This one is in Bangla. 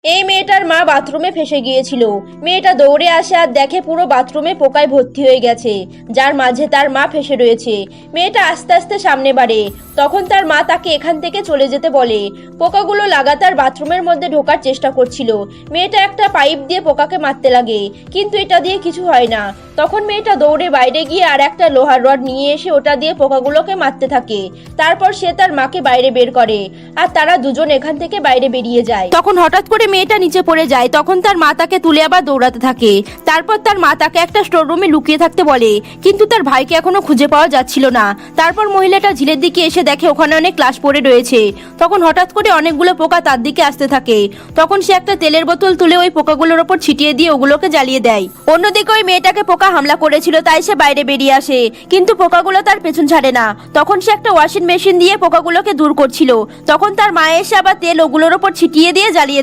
এই মেয়েটার মা বাথরুমে ফেসে গিয়েছিল। মেয়েটা দৌড়ে আসে আর দেখে পুরো বাথরুমে পোকায় ভর্তি হয়ে গেছে, যার মাঝে তার মা ফেসে রয়েছে। মেয়েটা আস্তে আস্তে সামনে বাড়ে, তখন তার মা তাকে এখান থেকে চলে যেতে বলে। পোকাগুলো লাগাতার বাথরুমের মধ্যে ঢোকার চেষ্টা করছিল। মেয়েটা একটা পাইপ দিয়ে পোকাকে মারতে লাগে, কিন্তু এটা দিয়ে কিছু হয় না। তখন মেয়েটা দৌড়ে বাইরে গিয়ে আর একটা লোহার রড নিয়ে এসে ওটা দিয়ে পোকাগুলোকে মারতে থাকে। তারপর সে তার মাকে বাইরে বের করে আর তারা দুজন এখান থেকে বাইরে বেরিয়ে যায়। তখন হঠাৎ করে মেয়েটা নিচে পড়ে যায়, তখন তার মা তাকে তুলে আবার দৌড়াতে থাকে। তারপর তার মা তাকে একটা স্টোর রুমে লুকিয়ে থাকতে বলে, কিন্তু তার ভাইকে এখনো খুঁজে পাওয়া যাচ্ছিল না। তারপর মহিলাটা ঝিলের দিকে এসে দেখে ওখানে অনেক লাশ পড়ে রয়েছে। তখন হঠাৎ করে অনেকগুলো পোকা তার দিকে আসতে থাকে। তখন সে একটা তেলের বোতল তুলে ওই পোকাগুলোর ওপর ছিটিয়ে দিয়ে ওগুলোকে জ্বালিয়ে দেয়। অন্যদিকে ওই মেয়েটাকে পোকা হামলা করেছিল, তাই সে বাইরে বেরিয়ে আসে, কিন্তু পোকাগুলো তার পেছন ছাড়ে না। তখন সে একটা ওয়াশিং মেশিন দিয়ে পোকাগুলোকে দূর করছিল। তখন তার মা এসে আবার তেল ওগুলোর ওপর ছিটিয়ে দিয়ে জ্বালিয়ে দেয়।